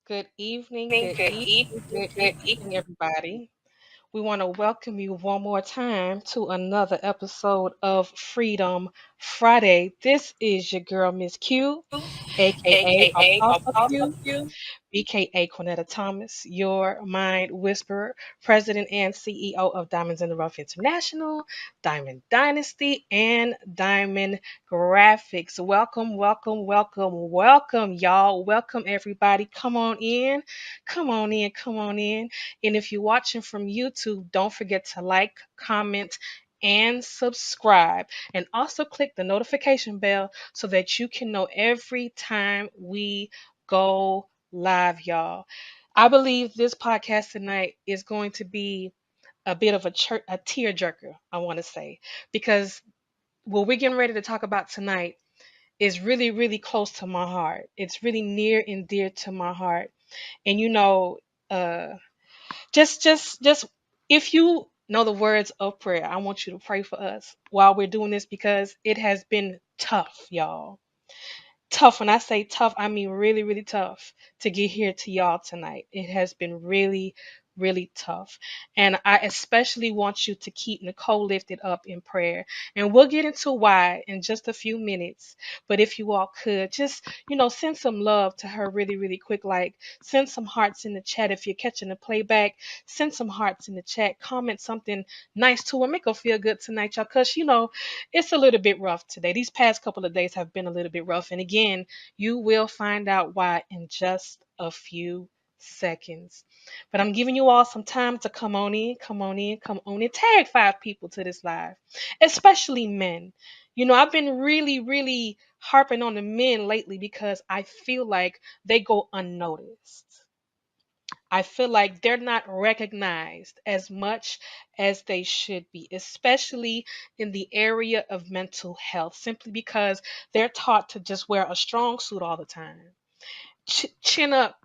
Good evening, good evening, everybody. We want to welcome you one more time to another episode of Freedom Friday. This is your girl, Miss Q, aka aka Apostle Apostle Q, Q. BKA Cornetta Thomas, your mind whisperer, president and CEO of Diamonds in the Rough International, Diamond Dynasty, and Diamond Graphics. Welcome, welcome, welcome, welcome, y'all. Welcome, everybody. Come on in. Come on in. Come on in. And if you're watching from YouTube, don't forget to like, comment, and subscribe. And also click the notification bell so that you can know every time we go live, y'all. I believe this podcast tonight is going to be a bit of a tear jerker, I want to say, because what we're getting ready to talk about tonight is really, really close to my heart. It's really near and dear to my heart. And uh, just if you know the words of prayer, I want you to pray for us while we're doing this because it has been tough, y'all. Tough. When I say tough, I mean really, really tough to get here to y'all tonight. It has been really, really tough. And I especially want you to keep Nicole lifted up in prayer. And we'll get into why in just a few minutes. But if you all could just, send some love to her really, really quick. Like send some hearts in the chat. If you're catching the playback, send some hearts in the chat. Comment something nice to her. Make her feel good tonight, y'all. Because, it's a little bit rough today. These past couple of days have been a little bit rough. And again, you will find out why in just a few seconds. But I'm giving you all some time to come on in, come on in, come on in. Tag 5 people to this live, especially men. I've been really, really harping on the men lately because I feel like they go unnoticed. I feel like they're not recognized as much as they should be, especially in the area of mental health, simply because they're taught to just wear a strong suit all the time. Chin up,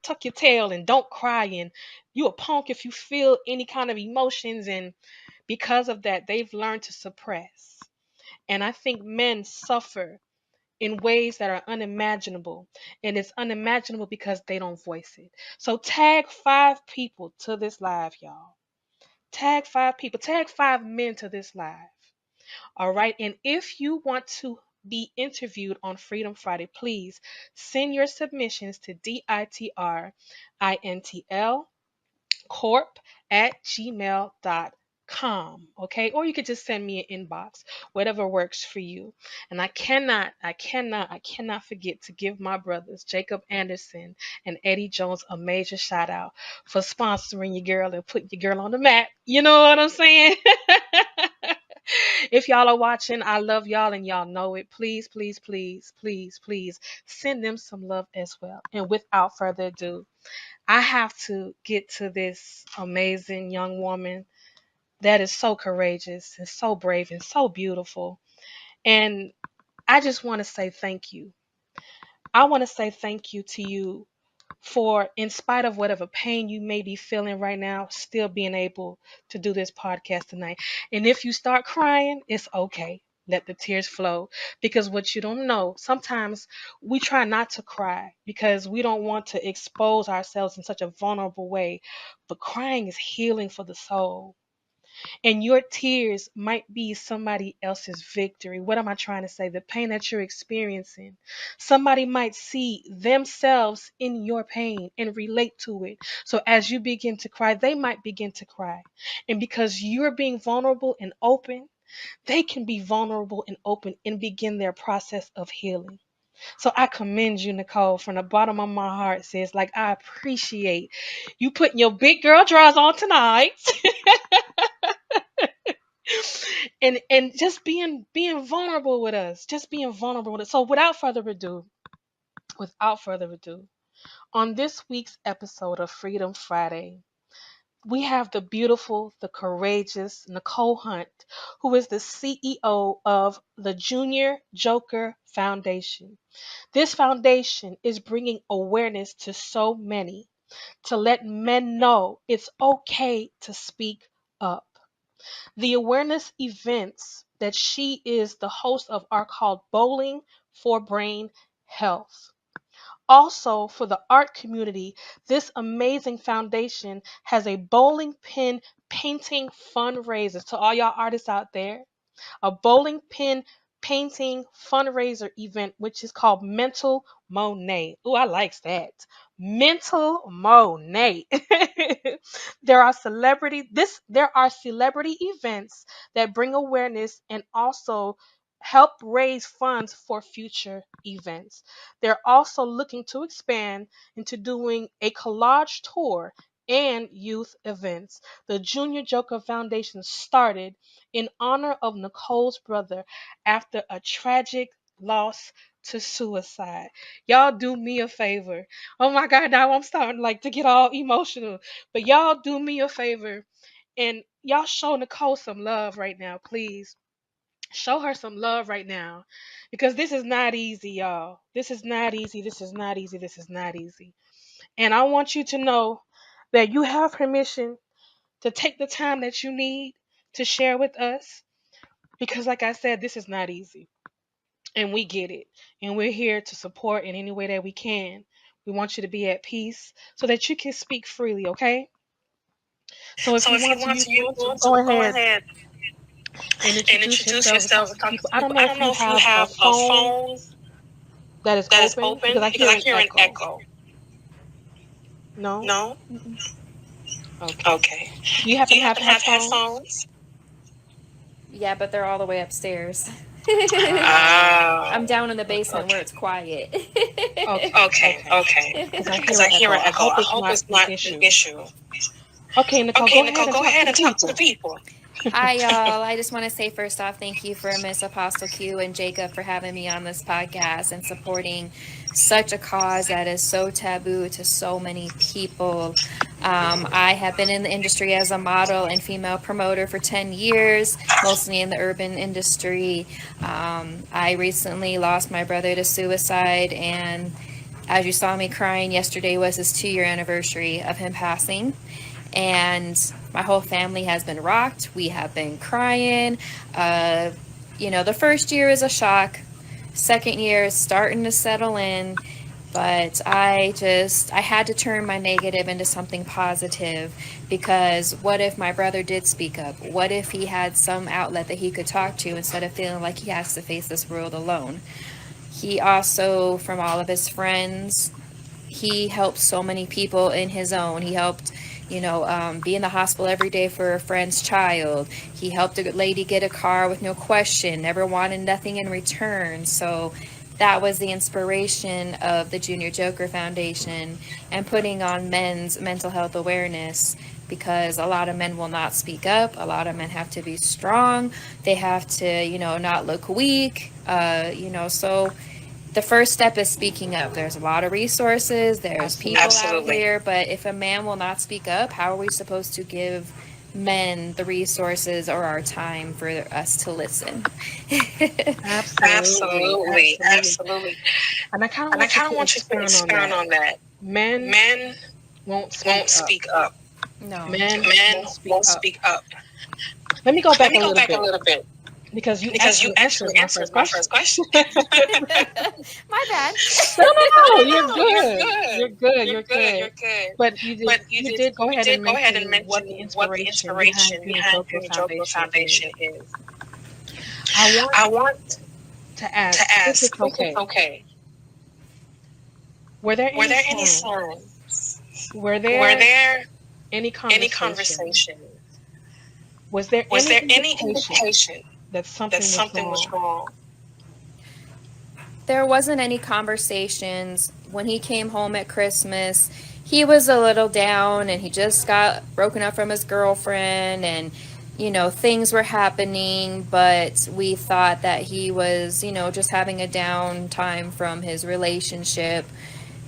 tuck your tail and don't cry. And you a punk if you feel any kind of emotions. And because of that, they've learned to suppress. And I think men suffer in ways that are unimaginable. And it's unimaginable because they don't voice it. So tag 5 people to this live, y'all. Tag 5 people. Tag 5 men to this live. All right. And if you want to be interviewed on Freedom Friday, please send your submissions to ditrintl corp@gmail.com. Okay, or you could just send me an inbox, whatever works for you. And I cannot forget to give my brothers Jacob Anderson and Eddie Jones a major shout out for sponsoring your girl and putting your girl on the map. You know what I'm saying? If y'all are watching, I love y'all and y'all know it. Please, please, please, please, please send them some love as well. And without further ado, I have to get to this amazing young woman that is so courageous and so brave and so beautiful. And I just want to say thank you. I want to say thank you to you for, in spite of whatever pain you may be feeling right now, still being able to do this podcast tonight. And if you start crying, it's okay. Let the tears flow. Because what you don't know, sometimes we try not to cry because we don't want to expose ourselves in such a vulnerable way. But crying is healing for the soul. And your tears might be somebody else's victory. What am I trying to say? The pain that you're experiencing. Somebody might see themselves in your pain and relate to it. So as you begin to cry, they might begin to cry. And because you're being vulnerable and open, they can be vulnerable and open and begin their process of healing. So I commend you, Nicole, from the bottom of my heart. Says like I appreciate you putting your big girl drawers on tonight. And just being vulnerable with us, just being vulnerable with us. So without further ado, on this week's episode of Freedom Friday, we have the beautiful, the courageous Nicole Hunt, who is the CEO of the Junior Joker Foundation. This foundation is bringing awareness to so many to let men know it's okay to speak up. The awareness events that she is the host of are called Bowling for Brain Health. Also, for the art community, this amazing foundation has a bowling pin painting fundraiser. To all y'all artists out there, a bowling pin painting fundraiser event, which is called Mental Monet. Oh, I likes that. Mental Monet. There are celebrity events that bring awareness and also help raise funds for future events. They're also looking to expand into doing a collage tour and youth events. The Junior Joker Foundation started in honor of Nicole's brother after a tragic loss to suicide. Y'all do me a favor. Oh my God, now I'm starting like to get all emotional. But y'all do me a favor and y'all show Nicole some love right now, please. Show her some love right now because this is not easy, y'all. This is not easy. This is not easy. This is not easy. And I want you to know that you have permission to take the time that you need to share with us because, like I said, this is not easy. And we get it. And we're here to support in any way that we can. We want you to be at peace so that you can speak freely, okay? So if So you if you want to, want you to, you want to want to go go ahead ahead and and introduce introduce yourself and yourself talk and to talk people. to I don't people. know I if don't you know if you have a have a phone phone that is that is open because open I because hear I an hear an echo. echo. No? No? Okay. Okay. Do you Do happen to you have happen to have headphones? headphones? Yeah, but they're all the way upstairs. I'm Oh. down in the Okay. basement where it's quiet. Okay. Okay, Okay. okay. Because I hear Because an I hear echo. an I echo. hope I it's hope not it's an not an issue. issue. Okay, Nicole, Okay, go ahead Nicole, and go talk to ahead the and talk to the people. people. Hi, y'all. I just want to say first off, thank you for Miss Apostle Q and Jacob for having me on this podcast and supporting such a cause that is so taboo to so many people. I have been in the industry as a model and female promoter for 10 years, mostly in the urban industry. I recently lost my brother to suicide, and as you saw me crying, yesterday was his 2 year anniversary of him passing. And my whole family has been rocked. We have been crying. Uh, the first year is a shock. Second year is starting to settle in. But I had to turn my negative into something positive because what if my brother did speak up? What if he had some outlet that he could talk to instead of feeling like he has to face this world alone? He also, from all of his friends, he helped so many people in his own. He helped, be in the hospital every day for a friend's child. He helped a lady get a car with no question, never wanted nothing in return. So that was the inspiration of the Junior Joker Foundation and putting on men's mental health awareness because a lot of men will not speak up. A lot of men have to be strong. They have to, not look weak. So the first step is speaking up. There's a lot of resources, there's people Absolutely. out here, but if a man will not speak up, how are we supposed to give men the resources or our time for us to listen? Absolutely. Absolutely, Absolutely. absolutely. And I kind of And I want you kind of to want you to expound on expound that. on that. Men Men won't speak won't up. speak up. No. Men Men won't speak won't up. speak up. Let me go Let back me a go little back a bit little bit because you because you actually answered actually my answered first my question. first question. My bad. No, no, no. You're No, you're good. good. You're good. You're You're good. good. You're good. But you did But you you did did go you ahead did and go ahead mention and what mention the what the inspiration behind inspiration Junior behind Joker Junior Joker Foundation is. Foundation is. I want I want to to ask, if ask it's if it's okay, okay. were there Were any there any signs? signs? Were Were there there any any conversation? conversation? Was there Was any there any indication indication that that something was something was wrong? wrong? There wasn't any conversations. When he came home at Christmas, he was a little down and he just got broken up from his girlfriend and things were happening, but we thought that he was, just having a down time from his relationship.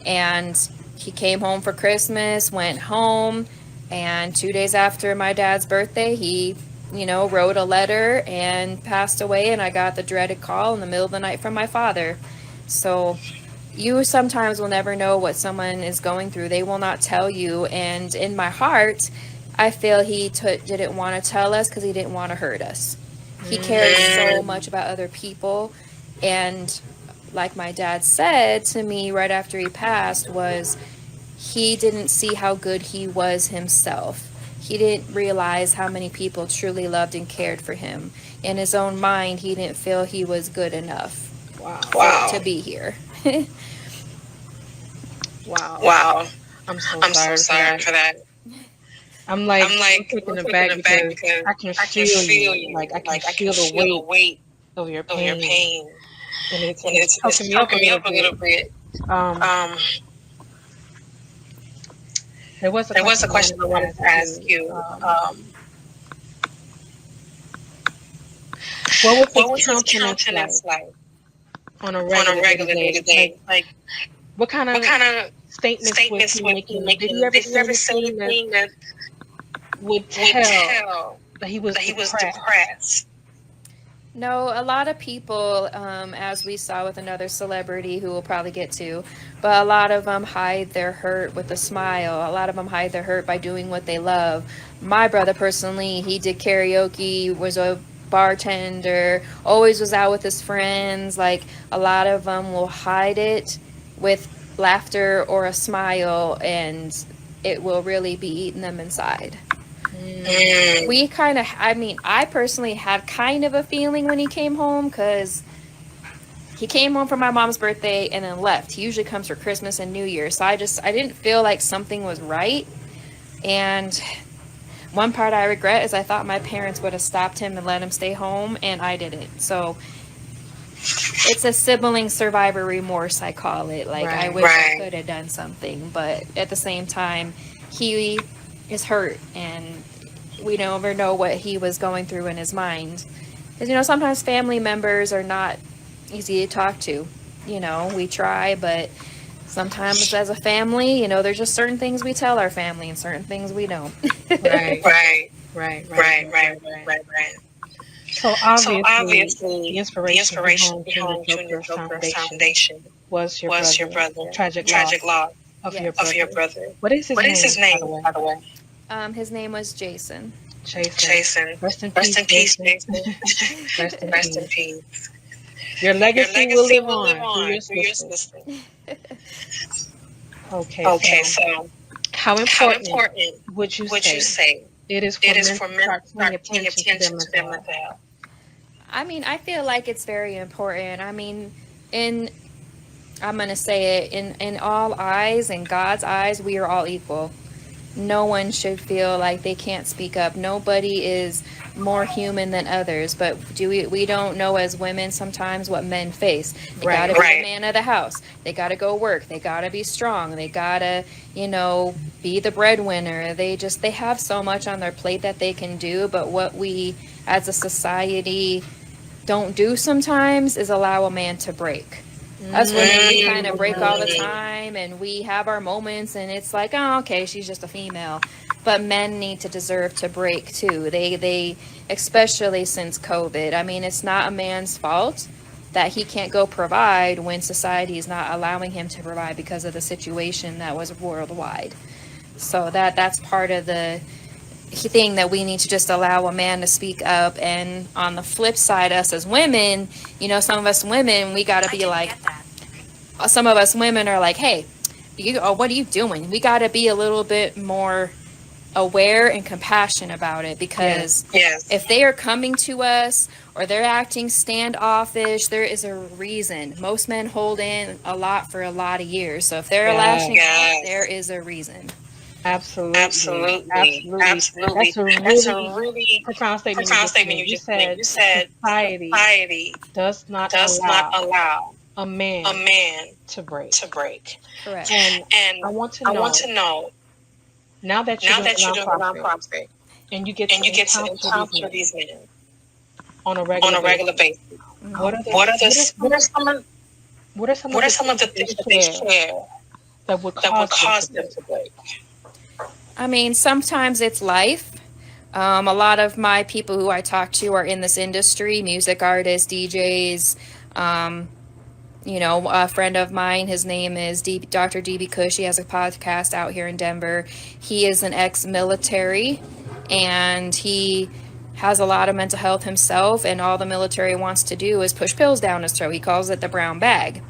And he came home for Christmas, went home, and 2 days after my dad's birthday, he, wrote a letter and passed away. And I got the dreaded call in the middle of the night from my father. So you sometimes will never know what someone is going through. They will not tell you. And in my heart, I feel he didn't want to tell us because he didn't want to hurt us. He cared so Mm, much about other people. And like my dad said to me right after he passed, was he didn't see how good he was himself. He didn't realize how many people truly loved and cared for him. In his own mind, he didn't feel he was good enough Wow. to be here. Wow. Wow. I'm so I'm so sorry for sorry that. for that. I'm taken aback because I can feel you. Like I can Like I can feel the feel the weight weight of your of your pain, pain, and and it's it's choking me up a choking me little up a bit. little bit. Um, Um, there was a there was question a I wanted question I to wanted ask to ask you. you. What was his What was his countenance countenance like like on a on a regular day to regular day to day? day? Like, Like, what kind what of kind of statements was statements he was he making? Did he making? ever Did he say ever say anything that anything that would would tell tell that he was that he was depressed? depressed? No, a lot of people, as we saw with another celebrity who we'll probably get to, but a lot of them hide their hurt with a smile. A lot of them hide their hurt by doing what they love. My brother, personally, he did karaoke, was a bartender, always was out with his friends. Like, a lot of them will hide it with laughter or a smile, and it will really be eating them inside. Mm, We kind of, I mean, I personally had kind of a feeling when he came home, because he came home for my mom's birthday and then left. He usually comes for Christmas and New Year. So I didn't feel like something was right. And one part I regret is I thought my parents would have stopped him and let him stay home, and I didn't. So it's a sibling survivor remorse, I call it. Like, I right. wish I could have done something, but at the same time, he is hurt, and we never know what he was going through in his mind. Because, sometimes family members are not easy to talk to. We try, but sometimes as a family, there's just certain things we tell our family and certain things we don't. Right. Right, Right. Right. right, Right. right, Right. Right. right, right. So So obviously, the obviously, the inspiration inspiration behind Junior behind Junior Joker's Joker's foundation foundation was your was your brother, brother, tragic tragic loss loss of your of your brother. brother. What is his What is his name, by the name, way? by the way? His name was Jason. Jason. Jason. Rest in Rest peace, in peace, Jason. Jason. Rest in Rest in peace. peace. Your Your legacy will legacy live will live on through on your through your sisters. sister. Okay, Okay, so so how how important important would you would you say say it is for it is men for to men start to paying start paying attention to their attention to mental their health? mental health? I mean, I feel like it's very important. I mean, in I'm gonna say it, in all eyes, in God's eyes, we are all equal. No one should feel like they can't speak up. Nobody is more human than others. But we don't know as women sometimes what men face. They Right. gotta be the man of the house. They gotta go work. They gotta be strong. They gotta, be the breadwinner. They have so much on their plate that they can do. But what we as a society don't do sometimes is allow a man to break. Us women, we kind of break all the time, and we have our moments, and it's like, oh, okay, she's just a female. But men need to deserve to break too. They especially since COVID. I mean, it's not a man's fault that he can't go provide when society is not allowing him to provide because of the situation that was worldwide. So that's part of the thing that we need to just allow a man to speak up. And on the flip side, us as women, some of us women, we got to be like, some of us women are like, hey, what are you doing? We got to be a little bit more aware and compassionate about it, because Yes. if they are coming to us or they're acting standoffish, there is a reason. Most men hold in a lot for a lot of years. So if they're lashing out, there is a reason. Absolutely. Absolutely. Absolutely. Absolutely. That's a That's a really really profound statement you profound just statement made. you You just made. said You said society society does not does not allow allow a a man man to break. to break. Correct. And And I want to I want know, to know, now that you're now doing a that you're doing a nonprofit nonprofit and you get and to you get to encounter these encounter men these men on a on regular a regular basis, basis, what are the what are what are the some of what are some of the some things of the that they things that they share share that would that would cause them to cause them break? to break? I mean, sometimes it's life. A lot of my people who I talk to are in this industry, music artists, DJs. Um, a friend of mine, his name is Dr. DB Cush. He has a podcast out here in Denver. He is an ex military, and he has a lot of mental health himself, and all the military wants to do is push pills down his throat. He calls it the brown bag.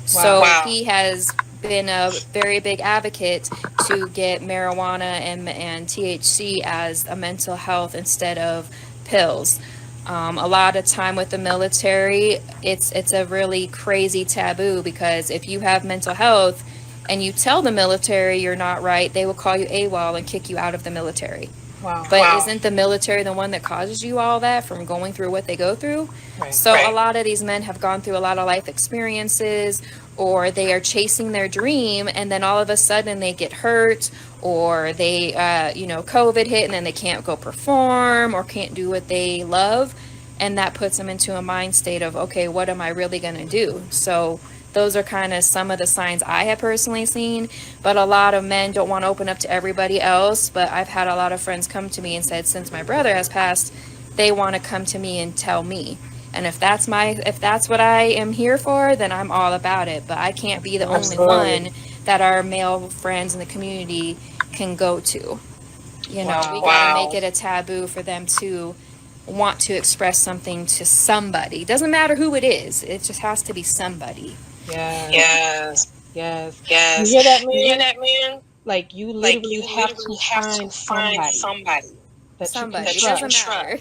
So Wow. he has been a very big advocate to get marijuana and THC as a mental health instead of pills. A lot of time with the military, it's a really crazy taboo, because if you have mental health and you tell the military you're not right, they will call you AWOL and kick you out of the military. Wow. But isn't the military the one that causes you all that from going through what they go through? Right. So a lot of these men have gone through a lot of life experiences, or they are chasing their dream, and then all of a sudden they get hurt, or they, COVID hit, and then they can't go perform or can't do what they love. And that puts them into a mind state of, okay, what am I really going to do? So those are kind of some of the signs I have personally seen. But a lot of men don't want to open up to everybody else. But I've had a lot of friends come to me and said, since my brother has passed, they want to come to me and tell me. And if that's what I am here for, then I'm all about it. But I can't be the only one that our male friends in the community can go to. We gotta make it a taboo for them to want to express something to somebody. Doesn't matter who it is. It just has to be somebody. Yes. You hear that, man? Like, you literally have to find somebody that Somebody. you can It doesn't matter.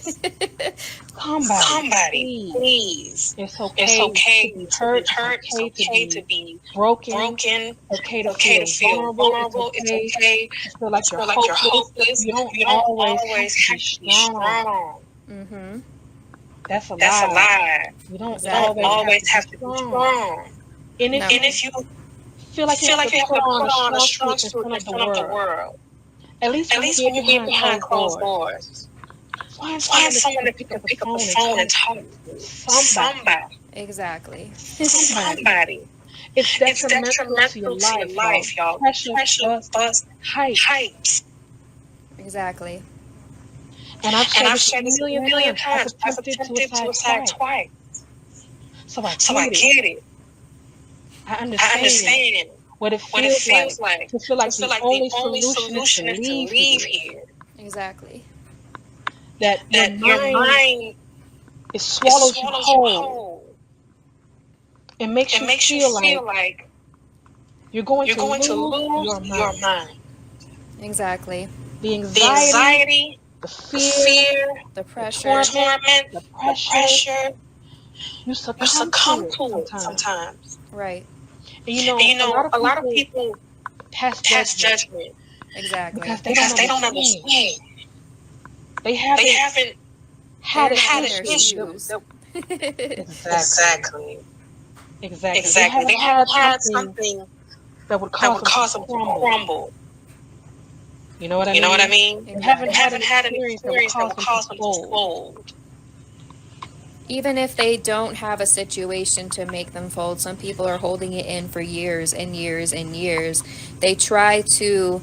Somebody, please. It's okay to be hurt. It's okay to be broken. Okay to feel vulnerable. It's okay to feel like you're hopeless. You don't always have to be strong. Mm-hmm. That's a lie. You don't always have to be strong. And if you feel like you have to put on a strong suit in front of the world, at least when you get behind closed doors, find someone that can pick up the phone and talk to. Somebody. Exactly. Somebody. It's detrimental to your life, y'all. Pressure bust pipes. Exactly. And I've said this a million times. I've attempted suicide twice. So I get it. I understand what it feels like to feel like the only solution is to leave here. Exactly. That your mind it swallows you whole. It makes you feel like you're going to lose your mind. Exactly. The anxiety, the fear, the pressure, the torment, the pressure. You succumb to it sometimes. Right. And you know, a lot of people pass judgment. Exactly. Because they don't understand. They haven't had an issue. Exactly. They haven't had something that would cause them to crumble. You know what I mean? Exactly. They haven't had an experience that would cause them to fold. Even if they don't have a situation to make them fold, some people are holding it in for years and years and years. They try to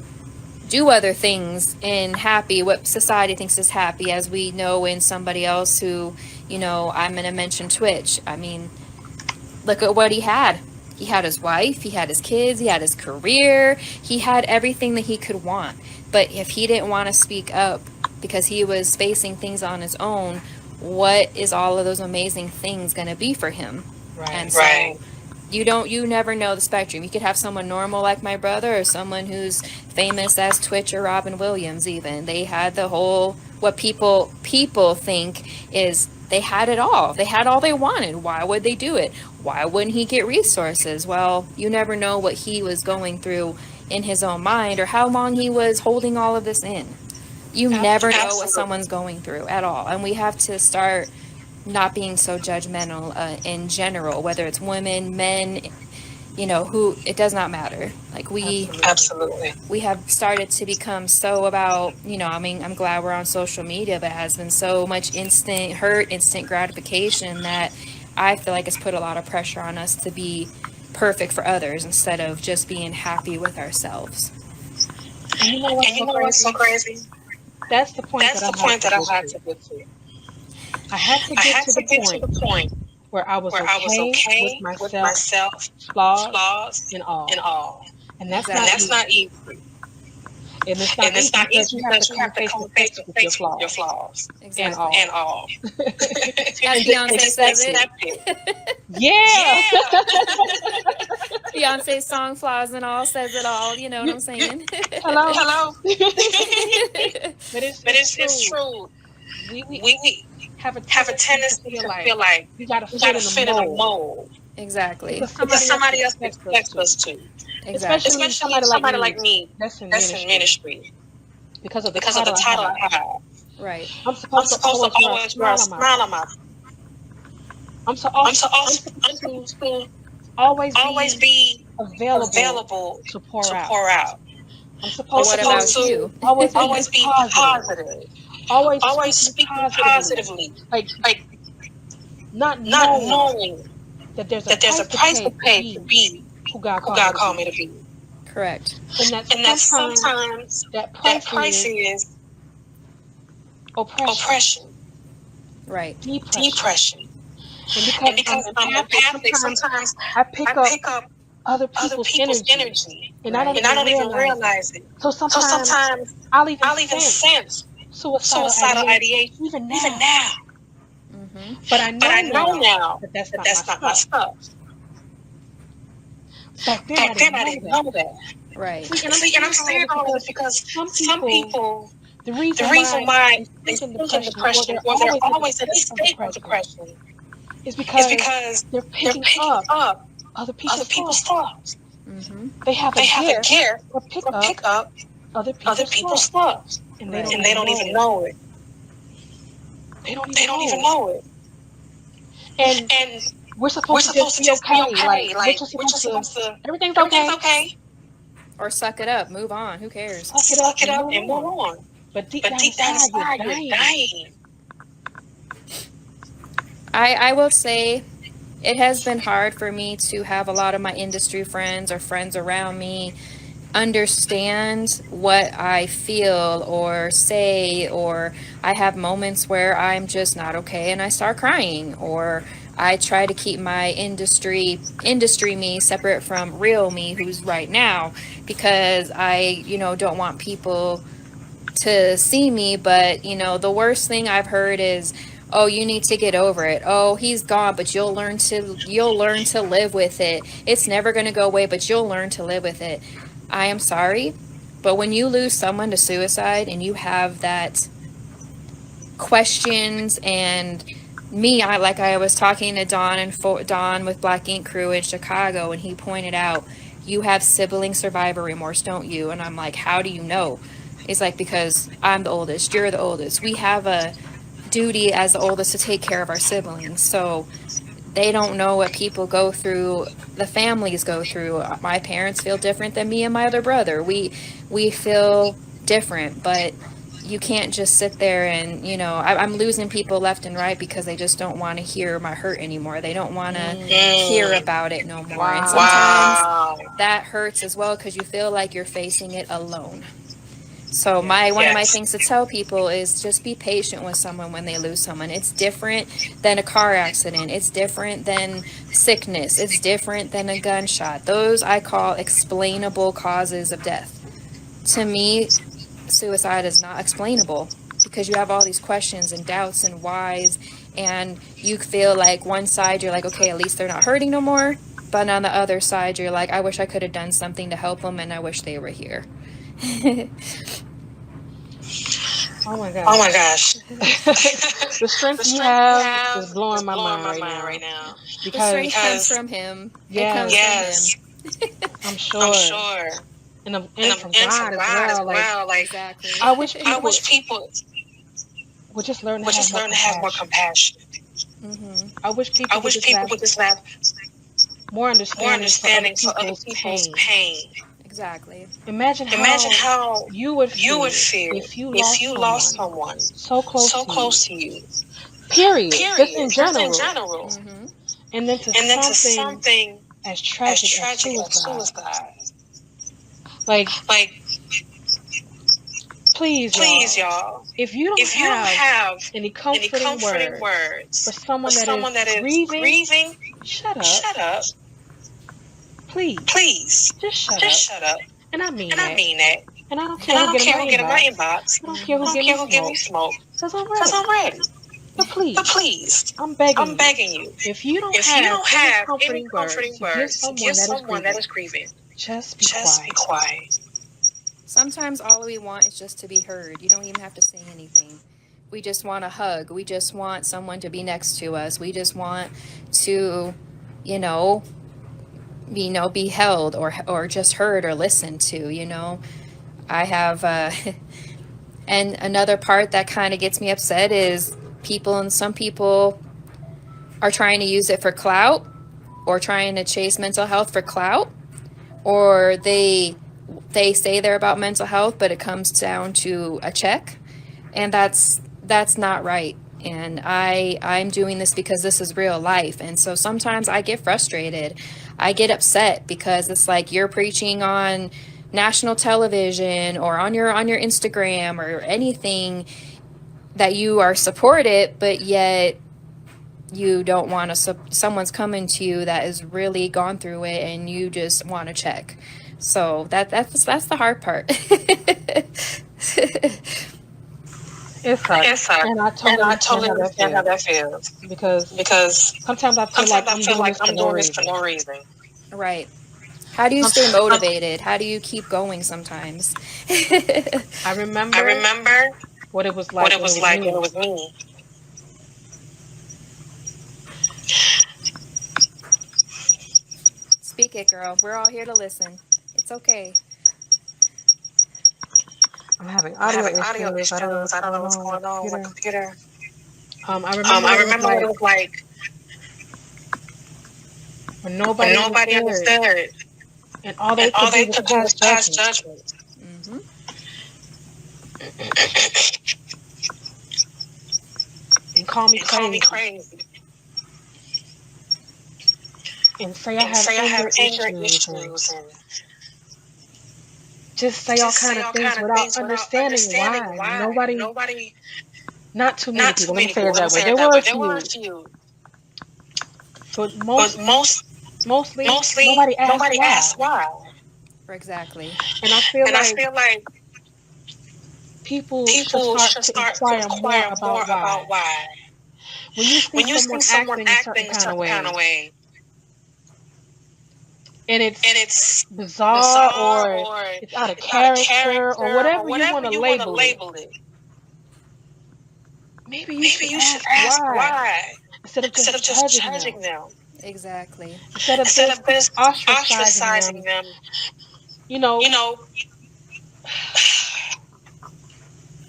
do other things in happy, what society thinks is happy, as we know in somebody else who, I'm going to mention Twitch. I mean, look at what he had. He had his wife, he had his kids, he had his career, he had everything that he could want. But if he didn't want to speak up because he was facing things on his own, what is all of those amazing things going to be for him? Right. And so you never know the spectrum. You could have someone normal like my brother, or someone who's famous as Twitch or Robin Williams. Even they had the whole, what people think is they had it all. They had all they wanted. Why would they do it? Why wouldn't he get resources? Well, you never know what he was going through in his own mind, or how long he was holding all of this in. You never know what someone's going through at all. And we have to start not being so judgmental in general, whether it's women, men, who, it does not matter. Like we have started to become so about, I'm glad we're on social media, but it has been so much instant hurt, instant gratification, that I feel like it's put a lot of pressure on us to be perfect for others instead of just being happy with ourselves. And you know what's so crazy? That's the point that I had to get to. I had to get to the point where I was okay with myself, flaws and all. And that's not easy. And it's And not it's easy not because easy you have to because you come have to face come to face face to with your face with your flaws flaws. and Exactly. And all. all. And As Beyonce says it. accept it. Yeah. Yeah. Beyonce's song Flaws and All says it all. You know what You, I'm saying? hello. Hello. But But it's it's true. true. We We have a have a tendency to tendency feel to like feel like we got to we fit gotta in a fit in a mold mold. Exactly. because Because somebody else somebody else expects us expects to. us to. Exactly. Especially Especially somebody like somebody me like me that's in that's in ministry ministry because of the because of the title I title have. I have. Right. I'm I'm supposed to supposed to always wear a always wear a smile on my smile on face. my. I'm so I'm so I'm also I'm supposed to supposed to always always be be available available to pour to out. pour out. I'm I'm supposed what about to supposed you? always be Always be positive, positive. always Always speaking speaking positively, positively. like Like not not knowing knowing that there's a that there's a price to price to pay to pay to be be who God who called me God to called me be, to be. Correct. and that And that sometimes sometimes that that price price is is oppression, oppression, right? depression, Depression. and And because I'm because I'm empathic, empathic, sometimes sometimes I I pick up pick up other other people's people's energy, energy, and I don't right? And I even don't even realize it. realize it. So So sometimes sometimes I'll even I'll even sense sense suicidal suicidal ideation ideation even even now. now. But I But know I know now now that that's that not my that's not my stuff. stuff. Back then, I Back then, didn't I know didn't that. know that. Right. See, and I'm See, and I'm saying all of saying this all of this because because some some people, people, the the reason reason why why they they sink in sink in depression or depression they're or they're always in a always in a state of state of depression depression is is because because they're they're picking picking up up other other people's people's flaws. flaws. They have a They have a gift gift to pick to up pick up other other people's people's flaws, flaws, and they right? don't And they even don't know even it. know it. They don't They even don't know even it. know it. And And we're we're supposed to supposed just to be just be okay. Like okay. we're Like just we're supposed just to. supposed to. Everything's Everything's okay. okay. Or suck it up, move on. Who cares? Suck it up Suck it and up move and move on. on. But deep But down deep down inside, you're inside, you're dying. dying. I will say it has been hard for me to have a lot of my industry friends or friends around me understand what I feel or say, or I have moments where I'm just not okay and I start crying, or I try to keep my industry me separate from real me who's right now, because I don't want people to see me. But the worst thing I've heard is, oh, you need to get over it. Oh, he's gone, but you'll learn to live with it. It's never going to go away, but you'll learn to live with it. I am sorry, but when you lose someone to suicide and you have that questions, and me, I was talking to Don and Don with Black Ink Crew in Chicago, and he pointed out, you have sibling survivor remorse, don't you? And I'm like, how do you know? It's like, because I'm the oldest, you're the oldest. We have a duty as the oldest to take care of our siblings. So they don't know what people go through, the families go through. My parents feel different than me and my other brother. We feel different, but you can't just sit there and I'm losing people left and right because they just don't want to hear my hurt anymore. They don't want to hear about it no more. And sometimes that hurts as well because you feel like you're facing it alone. So one of my things to tell people is just be patient with someone when they lose someone. It's different than a car accident. It's different than sickness. It's different than a gunshot. Those I call explainable causes of death. To me, suicide is not explainable because you have all these questions and doubts and whys, and you feel like one side you're like, okay, at least they're not hurting no more, but on the other side you're like, I wish I could have done something to help them, and I wish they were here. Oh my Oh gosh. my gosh. The strength The you strength you have have is blowing is my blowing mind my right mind now right now. The strength because comes from him. It comes yes, from him. I'm I'm sure, sure. and from And from God as God as well. Like well. Like, exactly. I wish I people wish people would just learn to would have just more learn to have more compassion. compassion. I wish I people would wish just people have would just have more more understanding for other understanding for other people's people's pain. pain. Exactly. Imagine Imagine how how you would you would feel feel if you if lost you lost someone someone so close so to you. close to you. Period. Just Period. in Just in general. general. And then to And then to something something as as tragic as tragic as suicide. suicide. Like, Like, please, please, y'all, y'all, if you don't if you don't have have any any comforting comforting words for words for someone that is someone that is grieving, grieving, shut up. shut up. Please. Please, Just shut just up. shut up. And I mean And I that. mean that. And I don't And care I who don't get in care my who get in my inbox. inbox. I don't care I who don't give me care who give me smoke. smoke. Because I'm Because ready. I'm ready. But But please, please, I'm begging I'm you. begging you. If you don't If you have don't any have any comforting words comforting to give words to give someone that is someone that grieving, is grieving, just be just be quiet. quiet. Sometimes all we want is just to be heard. You don't even have to say anything. We just want a hug. We just want someone to be next to us. We just want to, you know, be held or just heard or listened to. I have and another part that kind of gets me upset is some people are trying to use it for clout or trying to chase mental health for clout, or they say they're about mental health but it comes down to a check, and that's not right. And I'm doing this because this is real life, and so sometimes I get frustrated. I get upset because it's like you're preaching on national television or on your Instagram or anything that you are supported, but yet you don't want to someone's coming to you that has really gone through it and you just want to check. So that's the hard part. It sucks. It sucks. And I And totally I understand totally how that understand how feels. that feels. Because Because sometimes I feel like sometimes I I'm feel doing like this for I'm no doing this for reason. no reason. Right. How do you Um, stay motivated? How do you keep going sometimes? I I remember remember what it was what like it when it was was like when it me. was me. Speak it, girl. We're all here to listen. It's okay. I'm having I'm audio having audio issues. I don't know issues. what's I don't know going what's on with my going on with my computer. computer. I remember I what it was remember what it like was like when when nobody nobody understood, understood, and all they and all could do they was could do pass was pass judgment judgment. Mm-hmm. and call me And call me crazy crazy. and say I And have say I have anger anger issues and issues and just say all just kind say of all things kind of without things without understanding understanding why. why. Nobody, Nobody, not too many not too people. Let me many say people. it Let me that way. say it There that were way. a There were a few, few, but but mostly mostly nobody asked nobody why. asked why. Exactly. And I feel And I like feel like people should people start should to start to inquire more inquire more about about why. why. When you see When you see someone someone acting a certain acting a kind of certain kind of way, way, and and it's it's bizarre bizarre or or it's out of it's out of character or character or whatever you whatever want to you want to label it, label it, maybe you maybe should you should ask ask why why instead of instead just of just judging them, judging them. Exactly. instead of Instead just of just ostracizing ostracizing them. them, You know, you know,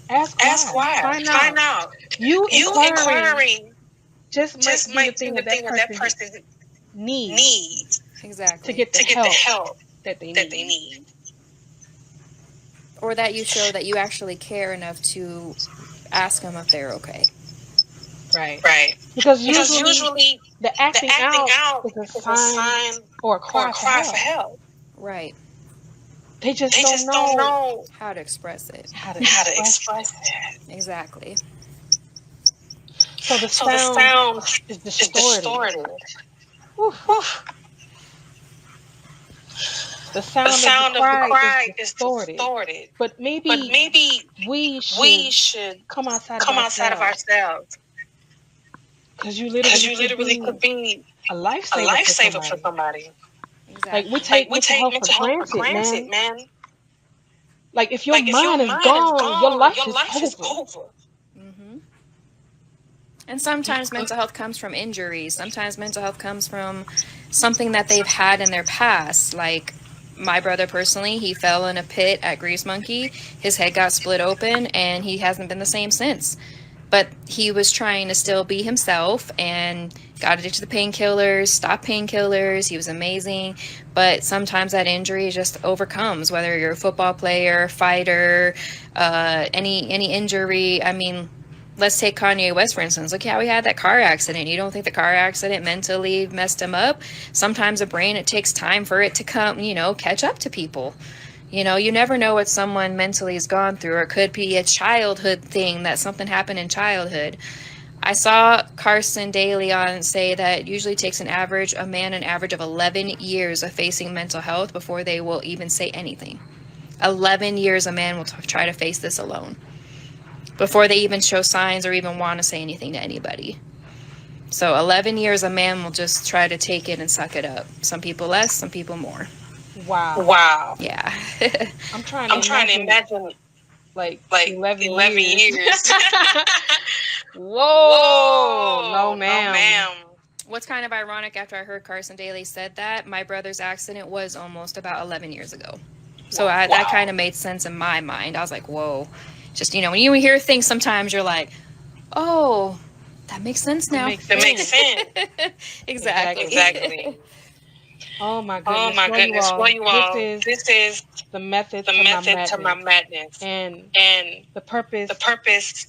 ask ask why, why. find Find out. out. You You inquiring inquiring just just might be the might be thing the that that thing that that person person needs needs. to Exactly. get the To get the help help that they that they need. need. Or that you show that you actually care enough to ask them if they're okay. Right. Right. Because Because usually usually the the acting acting out out is a is a sign sign or a or a cry for cry for help. help. Right. They just They don't just don't know know how to express it. how to How to express express it. it. Exactly. So the So the sound sound is is distorted. distorted. Whew. Whew. The The sound of the sound of the cry is cry is distorted. distorted. But But maybe maybe we we should should come outside of come outside of ourselves ourselves. because you Because literally you could literally be could be a a lifesaver for lifesaver for somebody. somebody. Like we Exactly. take Like we mental take health for mental health for granted, granted, man. man. Like if your Like if your mind is mind is gone, your gone, life your is life is over. over. Hmm. And You, sometimes mental health comes from injuries. Sometimes mental health comes from something that they've had in their past. Like my brother personally, he fell in a pit at Grease Monkey. His head got split open and he hasn't been the same since. But he was trying to still be himself and got addicted to painkillers, stopped painkillers. He was amazing. But sometimes that injury just overcomes, whether you're a football player, fighter, any injury. I mean, let's take Kanye West, for instance. Look how he had that car accident. You don't think the car accident mentally messed him up? Sometimes a brain, it takes time for it to come, catch up to people. You never know what someone mentally has gone through, or it could be a childhood thing that something happened in childhood. I saw Carson Daly on say that it usually takes a man an average of 11 years of facing mental health before they will even say anything. 11 years a man will try to face this alone before they even show signs or even want to say anything to anybody. So 11 years a man will just try to take it and suck it up. Some people less, some people more. Wow. Wow. Yeah. I'm trying to I'm trying to imagine imagine like like 11 11 years. years. Whoa. No, Whoa, no, ma'am. ma'am. What's kind of ironic, after I heard Carson Daly said that, my brother's accident was almost about 11 years ago. So Wow. that kind of made sense in my mind. I was like, whoa. Just, when you hear things, sometimes you're like, oh, that makes sense It now. makes That makes sense. sense. Exactly. Exactly. Oh my Oh goodness. my Well, you goodness. all, Well, you all, this is the method the to my method to my madness. madness. And And the purpose the purpose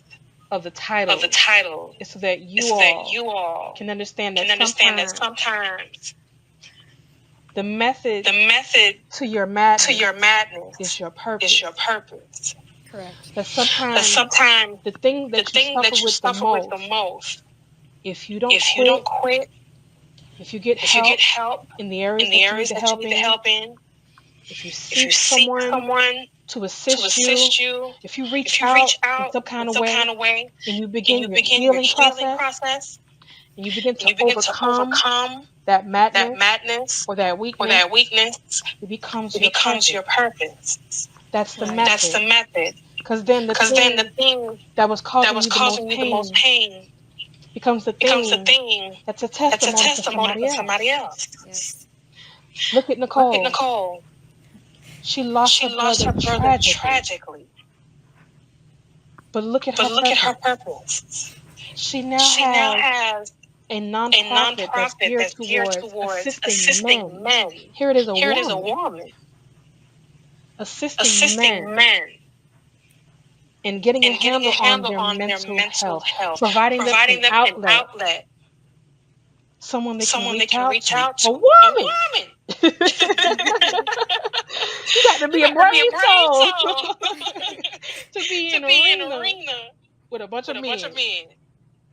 of the of the title title is so that is you so that all you all can understand that can understand that sometimes sometimes the method the method to your to madness your madness is your is your purpose. purpose. That But sometimes sometimes the thing the that you thing suffer that you with the suffer with the most, most, if you don't if you don't quit, quit, if you get if you get help help in the in areas the that you need areas the that you help need the in, help in, if you if you seek seek someone someone to to assist you, assist you, if you reach if you out reach in out some in kind of some way kind of way, and you and begin you your begin your healing healing process process, and you begin and to you begin to overcome overcome that that madness madness or that or weakness, that weakness, it becomes it your becomes purpose. your purpose. That's the Right. That's method. the method. Because then the Because then the thing thing that was that causing was you the most causing you the most pain pain becomes the becomes the thing thing that's a that's a testimony for testimony somebody for else. somebody else. Yes. Look at Look at Nicole. Nicole. She lost She her lost brother her brother tragically, tragically, but look at but her look at her purpose. purpose. She now She now has has a a nonprofit that's nonprofit geared that's geared towards towards assisting assisting men. men. Here it is, a Here it is, a woman woman assisting assisting men men in getting a in getting a handle on handle their on their mental mental health, health, providing them an providing them an outlet, outlet, someone they can someone they reach can out reach to. out A to. A woman! woman. You got to You be a got to be a brave brave soul soul to be to in an be in an arena arena with a bunch with of a bunch men. of men.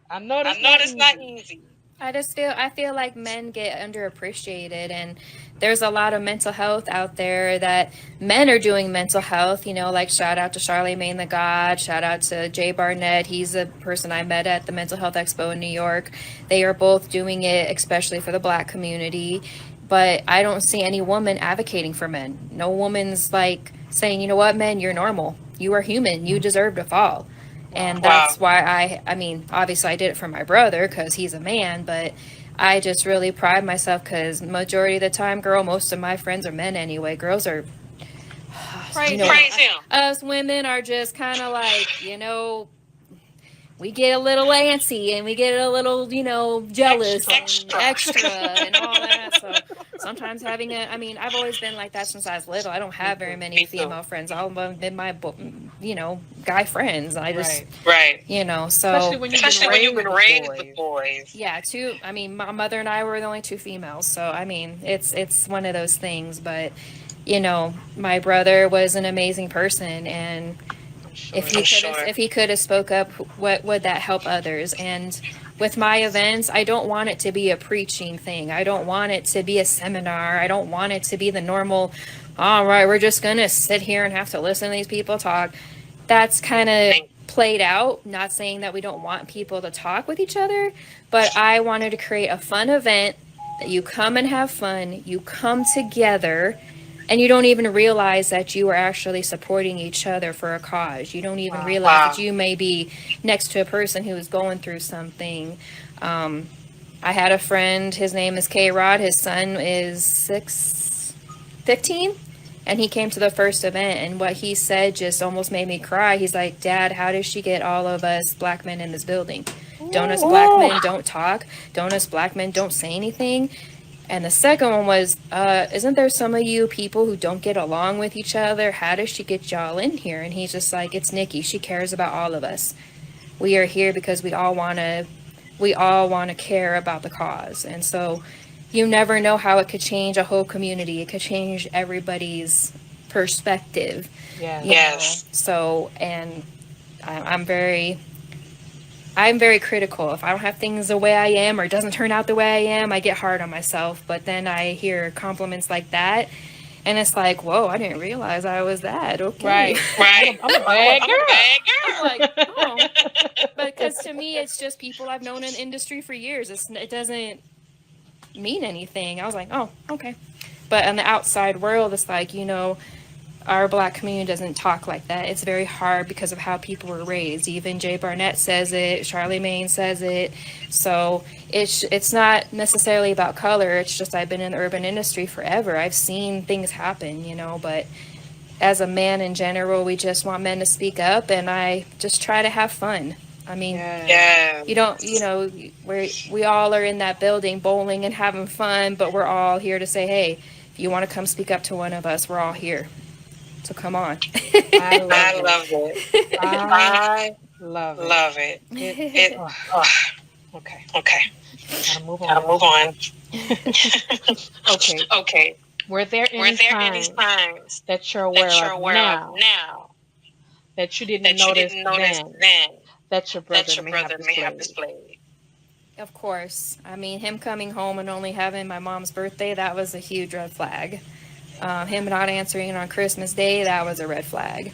I know I that's know not that's not easy. easy. I feel like men get underappreciated, and there's a lot of mental health out there that men are doing mental health, like shout out to Charlemagne the God, shout out to Jay Barnett. He's a person I met at the Mental Health Expo in New York. They are both doing it, especially for the black community. But I don't see any woman advocating for men. No woman's like saying, you know what, men, you're normal. You are human. You deserve to fall. And that's why I mean, obviously I did it for my brother because he's a man, but I just really pride myself because majority of the time, girl, most of my friends are men anyway. Girls are, Praise him. praise him. Us women are just kind of like, we get a little antsy and we get a little, jealous and extra and all that. So sometimes I mean, I've always been like that since I was little. I don't have very many female friends. All of them have been my, guy friends. I just, Right. so. Especially when you've been raised with boys. Yeah, I mean, my mother and I were the only two females. So, I mean, it's one of those things. But, my brother was an amazing person, and if he could have spoke up, what would that help others? And with my events, I don't want it to be a preaching thing. I don't want it to be a seminar. I don't want it to be the normal, all right, we're just going to sit here and have to listen to these people talk. That's kind of played out. Not saying that we don't want people to talk with each other, but I wanted to create a fun event that you come and have fun, you come together, and you don't even realize that you are actually supporting each other for a cause. You don't even realize that you may be next to a person who is going through something. I had a friend, his name is K Rod, his son is 15, and he came to the first event, and what he said just almost made me cry. He's like, Dad, how does she get all of us black men in this building? Don't us black men don't talk? Don't us black men don't say anything? And the second one was, isn't there some of you people who don't get along with each other? How does she get y'all in here? And he's just like, it's Nikki. She cares about all of us. We are here because we all want to care about the cause. And so you never know how it could change a whole community. It could change everybody's perspective. Yes. So, and I'm very critical. If I don't have things the way I am or it doesn't turn out the way I am, I get hard on myself. But then I hear compliments like that, And it's like, whoa, I didn't realize I was that. Okay. Right. Right. I'm a bad I'm a girl. bad girl. I'm like, oh. But because to me, it's just people I've known in the industry for years. It doesn't mean anything. I was like, oh, okay. But in the outside world, it's like, our black community doesn't talk like that. It's very hard because of how people were raised. Even Jay Barnett says it, Charlie Maine says it. So it's not necessarily about color. It's just I've been in the urban industry forever. I've seen things happen, but as a man in general, we just want men to speak up, and I just try to have fun. I mean, Yeah. you don't, we all are in that building bowling and having fun, but we're all here to say, hey, if you want to come speak up to one of us, we're all here. So come on. I love it. I love it. Love it. Okay. Okay. Gotta move Gotta on. move on. Okay. Okay. Were there any times that you're aware of now that you didn't notice then that your brother may have displayed? Of course. I mean, him coming home and only having my mom's birthday, that was a huge red flag. Him not answering on Christmas Day, that was a red flag.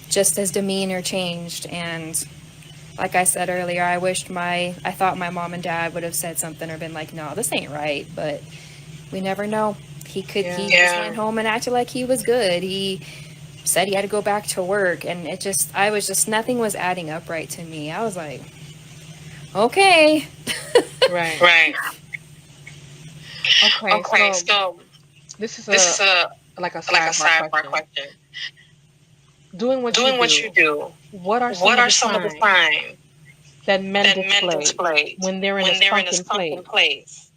Just his demeanor changed, and like I said earlier, I thought my mom and dad would have said something or been like, no, this ain't right, but we never know. He just went home and acted like he was good. He said he had to go back to work, and nothing was adding up right to me. I was like, okay. Right. Right. Okay, so this is a sidebar question. Doing what you do, what are some of the signs that men display when they're in a sunken place?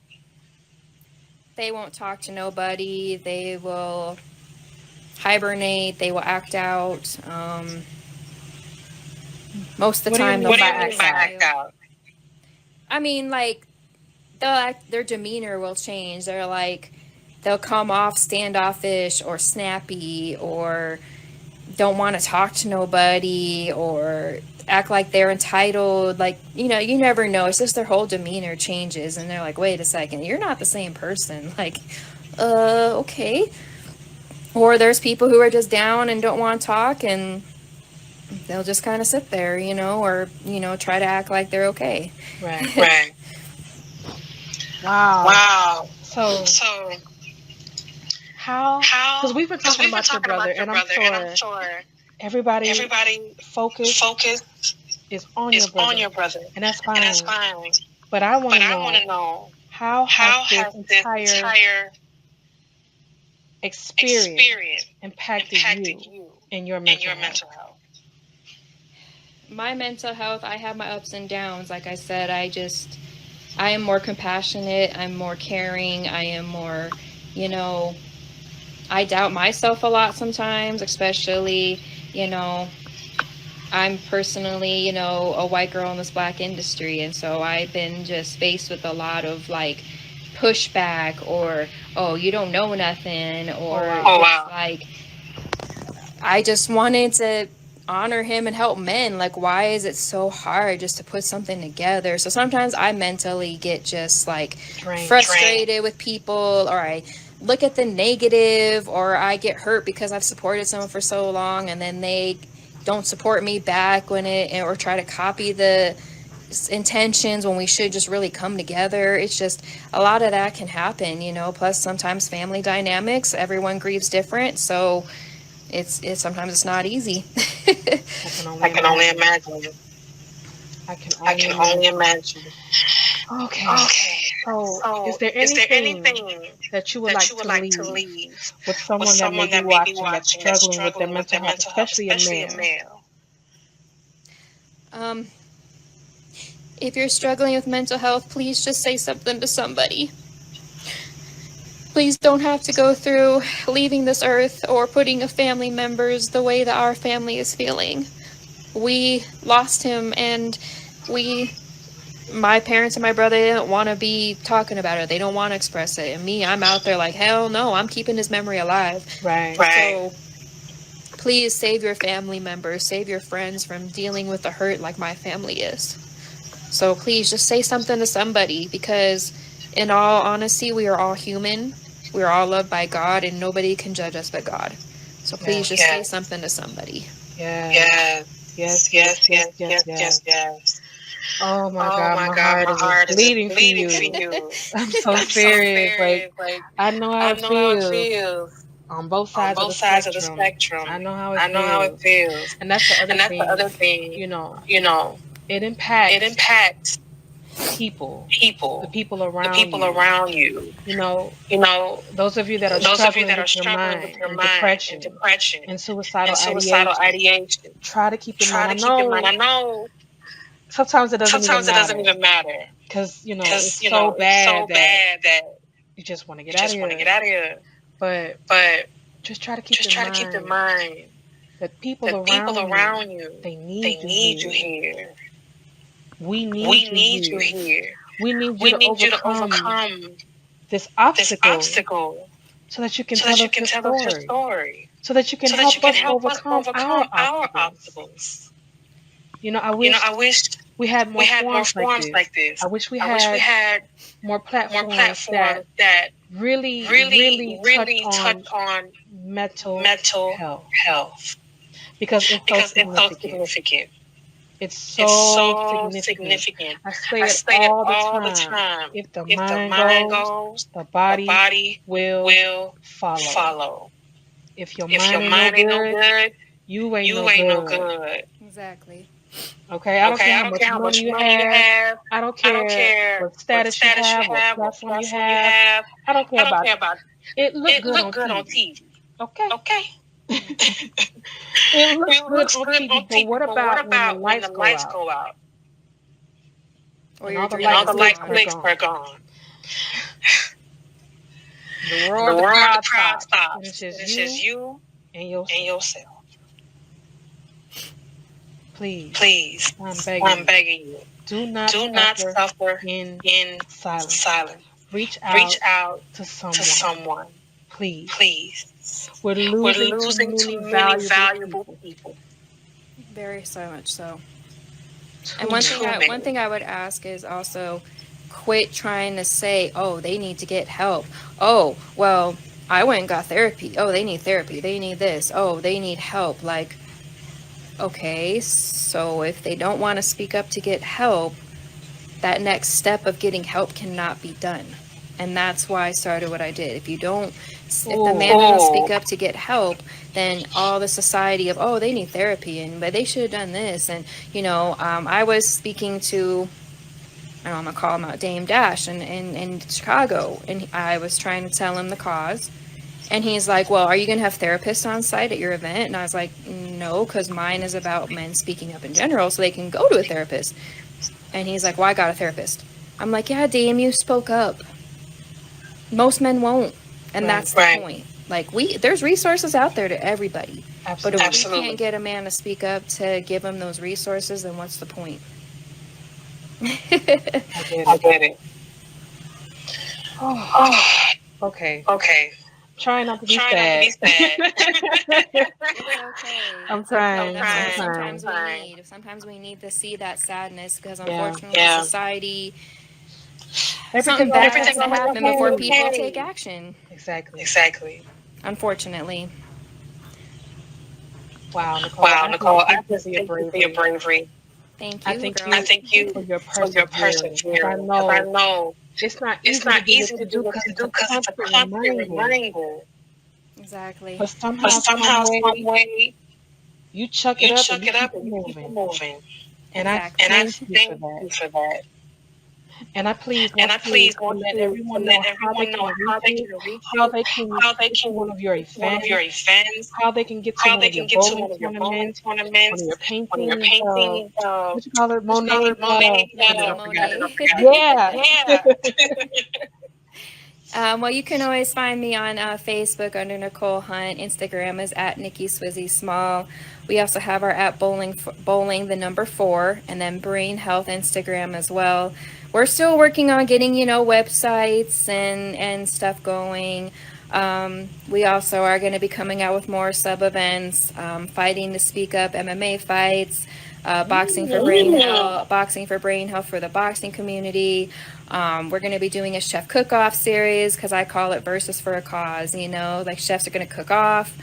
They won't talk to nobody. They will hibernate. They will act out. Most of the time, What do you mean by act out? I mean, like, their demeanor will change. They'll come off standoffish or snappy, or don't want to talk to nobody, or act like they're entitled. Like, you never know. It's just their whole demeanor changes, and they're like, wait a second, you're not the same person. Like, okay. Or there's people who are just down and don't want to talk, and they'll just kind of sit there, or, try to act like they're okay. Right. Right. Wow. So How? Because we've been talking about your brother, and I'm sure everybody focus is on your brother, and that's fine. But I want to know, how has this entire experience impacted you in your mental health? My mental health, I have my ups and downs. Like I said, I am more compassionate. I'm more caring. I am more, I doubt myself a lot sometimes, especially, I'm personally, a white girl in this black industry. And so I've been just faced with a lot of like pushback, or, oh, you don't know nothing, or like, I just wanted to honor him and help men. Like, why is it so hard just to put something together? So sometimes I mentally get just like frustrated with people, or I look at the negative, or I get hurt because I've supported someone for so long and then they don't support me back or try to copy the intentions when we should just really come together. It's just a lot of that can happen, plus sometimes family dynamics, everyone grieves different, so it's sometimes it's not easy. I can only imagine. I can only imagine. Okay. So, is there anything that you would like to leave with someone that may be watching that's struggling with their mental health, especially a male? If you're struggling with mental health, please just say something to somebody. Please don't have to go through leaving this earth or putting a family members the way that our family is feeling. We lost him, and my parents and my brother, they don't want to be talking about it. They don't want to express it. And me, I'm out there like, hell no, I'm keeping his memory alive. Right. So please save your family members, save your friends from dealing with the hurt like my family is. So please just say something to somebody, because in all honesty, we are all human. we're all loved by God, and nobody can judge us but God. So please just say something to somebody. Yes. Yes, Yes, yes, yes, yes, yes, yes, yes, yes. yes, yes. Oh my Oh God, my my God, heart my is just heart is just bleeding for bleeding for you. you. I'm so I'm so serious. Like, serious. Like, I know how I it know how it feels feels on both on sides of both the sides of the spectrum. I spectrum. know how it I know how it feels. feels. And that's the other And that's the thing, other thing, you know, you know, it it impacts impacts people, the people, people the around people you. around you. You know, You know, those of you that are those of you struggling that are with your struggling with mind your and mind and depression depression and suicidal and suicidal ideation, ideation, try to keep your try mind. I to keep in mind. know I know sometimes it doesn't even sometimes it doesn't matter even matter because, because, it's so it's bad so that bad that you just want to get you out of just want to here. get out of here. But But just try to keep just in try to keep in mind mind that people that people around you, around you, they they need you need you here. here. We We need you need you here. here. We need you We to need you to overcome overcome this this obstacle obstacle so that you can so tell that you us can your tell us your story, story, so that you can so that you help can us help us overcome our overcome our obstacles. obstacles. I You know, wish I wish we had we more had more forums like forums this. like this. I wish we I wish we had had more more platforms that platforms that really, really, really touch really touch on on mental mental health health because it's so because it's so significant. significant. It's It's so so significant. significant. I say I it say it all the all the time. time. If the If the mind mind goes, goes, the the body body will will follow. follow. If your If your mind ain't no mind ain't no good, good, you ain't you no ain't no good. good. Exactly. Okay? I don't Okay, care I how don't much care how money much you money you have. have. I don't I don't care care what what status you status you have, what have, what platform you platform you have. have. I don't care I don't about care about it. Look it. good Look on good on TV. TV. Okay? Okay? It looks It good looks on good on TV, but TV, what but what about when the about when lights the go lights out go out Or and your all the dream and light all the is light clicks are gone. clicks are gone? gone? The The roar, the world, the crowd crowd stops, and it's stops, just and it's just you you and and yourself. yourself. Please, Please, I'm begging I'm you, begging you, do not do not suffer suffer in in silence. silence. Reach Reach out out to to someone, someone, please. please. We're We're losing too losing too many many valuable valuable people. people. Very so much so. And Too many. one thing I would ask is also quit trying to say, "Oh, they need to get help." "Oh, well, I went and got therapy." "Oh, they need therapy. They need this." "Oh, they need help." Like, okay, so if they don't want to speak up to get help, that next step of getting help cannot be done. And that's why I started what I did. If the man Oh, doesn't speak up to get help, then all the society of, oh, they need therapy and but they should have done this. And, I was speaking to, I don't know, I'm going to call him out, Dame Dash in Chicago. And I was trying to tell him the cause. And he's like, well, are you going to have therapists on site at your event? And I was like, no, because mine is about men speaking up in general so they can go to a therapist. And he's like, well, I got a therapist. I'm like, yeah, Dame, you spoke up. Most men won't. And right. that's the point. Like, there's resources out there to everybody. But if Absolutely. we can't get a man to speak up to give him those resources, then what's the point? I get I it. get it. Oh, Oh, okay. okay. Trying not to be Try not to sad. be sad. It's okay. I'm It's okay. trying. That's I'm what trying. sometimes we need. Sometimes we need to see that sadness because Yeah. unfortunately, society, Everything something bad always has has to to look happen before okay. people take action. Exactly. Exactly. Unfortunately. Wow, Nicole, Wow, I just Nicole, I thank you just for your thank you for your bravery. bravery. Thank I you, thank I girl. you thank you for your for your perseverance. Because I perseverance. Because I know know it's not it's easy to not do what easy to you do do what because you it's do a because it's a constant constant reminder. reminder. Exactly. But But somehow, some somehow, some way, way, you chuck it you up and chuck you it keep up it and you keep it moving. moving. And I Exactly. And I thank you for thank that. you for that. And I please And want I to please want let to everyone let know how they everyone can know reach how they you, can reach how you, they can how they get to one can of your get to one of your events, events, how they can get to how one they of your can get to bowling one of your bowling tournaments, one of tournaments, your one of your painting, painting, what you call it, what you call Monet, it, Monet. Yes, I forgot it. Monet. Yeah. Yeah. Well, you can always find me on Facebook under Nicole Hunt. Instagram is at Nikki Swizzy Small. We also have our at bowling the number 4, and then Brain Health Instagram as well. We're still working on getting websites and stuff going. We also are going to be coming out with more sub events, fighting to speak up MMA fights. Ooh. Boxing for brain health for the boxing community. We're going to be doing a chef cook-off series because I call it Versus for a Cause. You know, like chefs are going to cook off,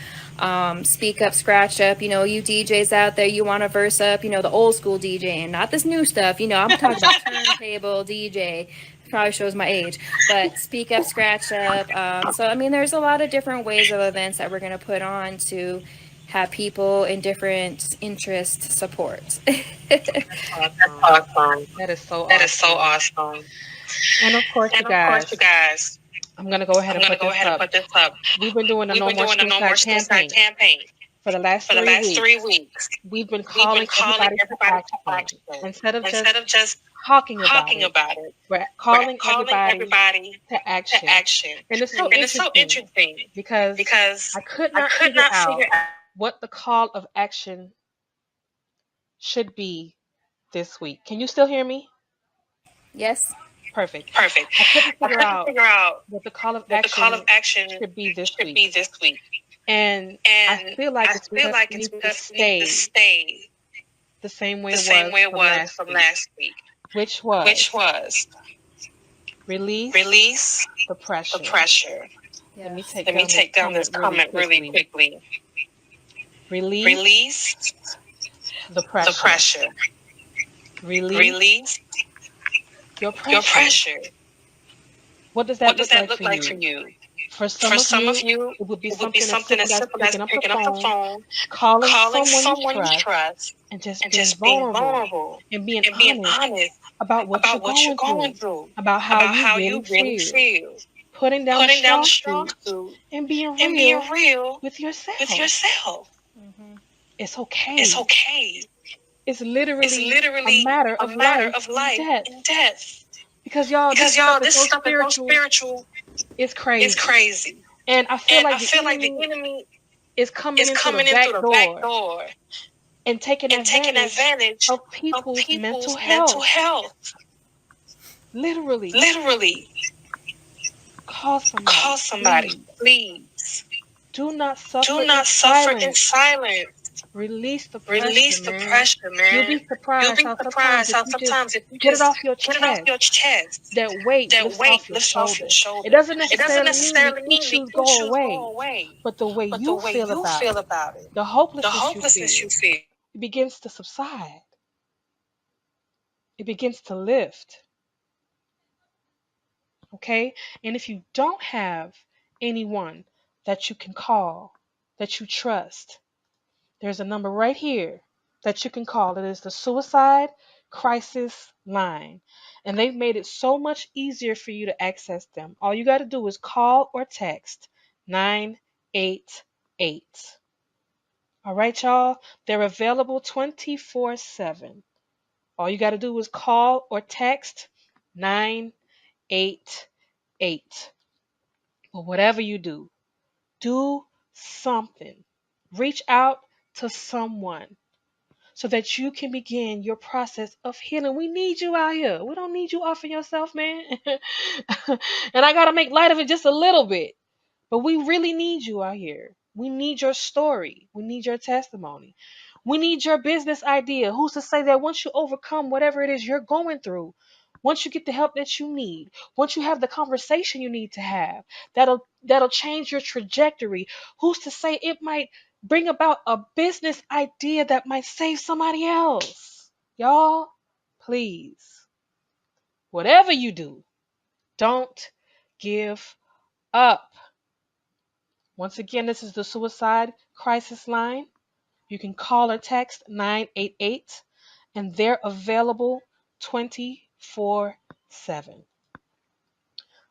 speak up, scratch up. You know, you DJs out there, you want to verse up. You know, the old school DJ and not this new stuff. You know, I'm talking about turntable DJ. Probably shows my age, but speak up, scratch up. So I mean, there's a lot of different ways of events that we're going to put on to have people in different interests support. Awesome. That is so That is so awesome. awesome. And of course, you And of course, you guys, guys, I'm going to go ahead I'm and gonna put go this ahead and up. put this up. We've been doing a We've No been More doing a No More Suicide Suicide campaign campaign for the last for the 3 last weeks. 3 weeks. We've been We've been calling calling everybody to everybody to action. action Instead of instead just of just talking about talking it, about it. we're We're calling calling everybody everybody to to action. action, And it's so and it's so interesting interesting because because I could I not could figure not out figure out. what the call of action should be this week. Can you still hear me? Yes. Perfect. Perfect. I couldn't I figure couldn't out figure out what the call of what the call of action action should be this should week. be this week. And I And feel like I it's feel just like it's need we to just need to stay stay the same way the it same was way it from was last from week, last week, which which was was release release the the pressure. pressure. Let me Yes. take Let me down this take down this comment really comment really quickly. quickly. Release Release the the pressure. pressure. Release Release your your pressure. pressure. What does What that does look that like look for like for you? you? For For some of some of you, you, it would be it would be something as something simple as as simple as picking up the picking up the phone, phone, calling calling someone you someone you trust, trust, and just and being just being vulnerable vulnerable and being and being honest honest about what you're about what you're going going through, through, about how about you how really you really feel, feel. putting down the Putting down the strong strong suit suit and being and being real real with with yourself. yourself. It's It's okay. okay. It's It's literally a literally matter a of matter life of and life death. and death. Because y'all, this Because stuff y'all, is this so stuff is so spiritual, spiritual. it's It's crazy. crazy. And I feel And like I the feel like the enemy enemy is coming is in through the coming in through back the back door door and taking and taking advantage advantage of of people's mental people's mental health. health. Literally. Literally, Call call somebody, somebody, please. please. Do not Do suffer in not suffer in silence. silence. Release the pressure, Release the man. pressure, You'll man. be You'll surprised be how sometimes surprised if how you just sometimes if you get it just off your get it off chest, your chest, that weight that lifts off weight your lifts off your shoulder. It shoulder. doesn't It doesn't necessarily mean the necessarily mean the issues go issues away, go away, but the way but the you way feel you about feel it, about it, the the hopelessness you hopelessness feel, you feel. it begins to subside. It begins to lift. Okay? And if you don't have anyone that you can call, that you trust, there's a number right here that you can call. It is the Suicide Crisis Line. And they've made it so much easier for you to access them. All you got to do is call or text 988. All right, y'all? They're available 24/7. All you got to do is call or text 988. But whatever you do something. Reach out to someone so that you can begin your process of healing. We need you out here. We don't need you off of yourself, man. And I got to make light of it just a little bit. But we really need you out here. We need your story. We need your testimony. We need your business idea. Who's to say that once you overcome whatever it is you're going through, once you get the help that you need, once you have the conversation you need to have, that'll change your trajectory. Who's to say it might bring about a business idea that might save somebody else? Y'all, please, whatever you do, don't give up. Once again, this is the Suicide Crisis Line. You can call or text 988, and they're available 24/7.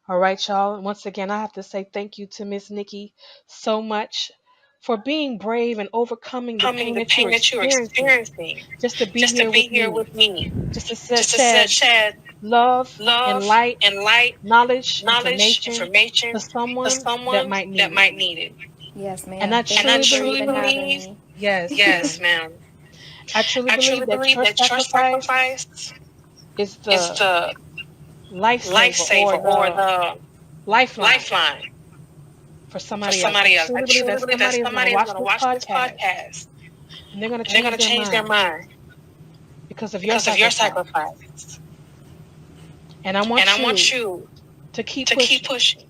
All right, y'all. Once again, I have to say thank you to Miss Nikki so much for being brave and overcoming the Coming pain the that you're pain that you're experiencing experiencing, just to be just to here be with here me, with me, just to just to shed shed love and love light, and light, knowledge, knowledge, information to information to someone that someone might that need it. might need it. Yes, And ma'am. I Thank you truly for even believe, having me. yes, Yes, ma'am. ma'am. I truly I truly believe that believe your that your sacrifice sacrifice is is the the lifesaver or lifesaver or the the lifeline lifeline for for somebody else. I somebody else. I truly believe truly that believe that somebody is going to somebody is watch going to this watch this podcast podcast and they're going to and they're going change to their change their mind mind because of your because of your sacrifice. sacrifice. And I And want I want you you to keep to keep pushing. pushing.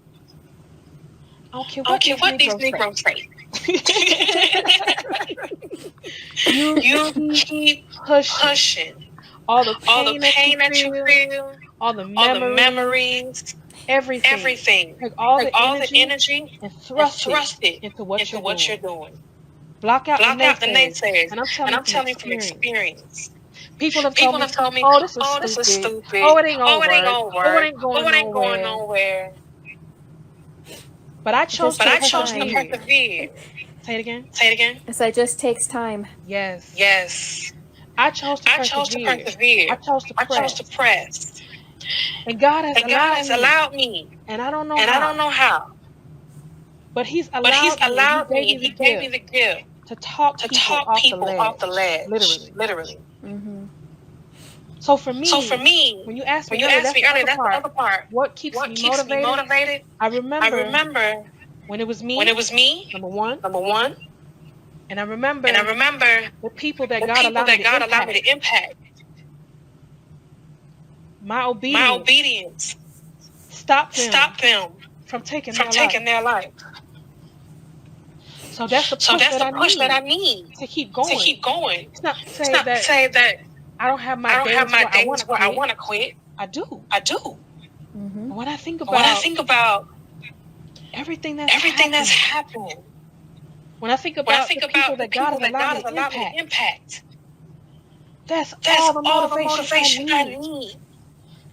I don't care I don't what care these what these Negroes say. Negroes say. You You keep keep pushing. pushing. All the All the pain that you pain that you feel, feel, all the all the memories, memories, everything. everything. Take all Take the all the energy energy and and thrust it thrust it into what into you're what you're doing. doing. Block out the Block out the naysayers. naysayers. And I'm And telling you I'm from telling you from experience. experience. People have told People me, have told me, oh, this is oh, this is stupid. stupid. Oh, it ain't Oh, gonna it ain't work. gonna Oh, it work. ain't Oh, going it ain't going nowhere. nowhere. But I It chose just to But I takes chose to time. persevere. persevere. Say it again. Say it again. So it just takes time. Yes. Yes. I chose to I chose to persevere. I persevere. chose to I chose to press. press. And God has And God allowed has me. allowed me. And I don't know And I how. don't know how. But He's But He's allowed me and He allowed gave me me and the He gave me gift the gift to talk to people talk off the people off the ledge. ledge. Literally. Literally. Mm-hmm. So for So for me, me, when you asked when me you earlier, asked that's me the earlier, other that's the part. other part. What keeps What me keeps me motivated? motivated? I I remember remember when it was when me, it was me, number one. number one. And I And I remember remember the people that the God people allowed me that to God allowed me impact. to impact. My My obedience obedience stopped them stopped them from taking from their life. taking their life. So that's the So push that's that the I push that I need need to keep to going. keep going. It's not to It's say not to that say that I don't have my I don't have days my where I want days to where I quit. want to quit. I do. I do. Mm-hmm. But when I think But when I about think about everything that's everything that's happened, happened, when I think when I about the think people about the that God people has that allowed God me has to allowed me to impact, impact, that's that's all the all the motivation I motivation I need. need.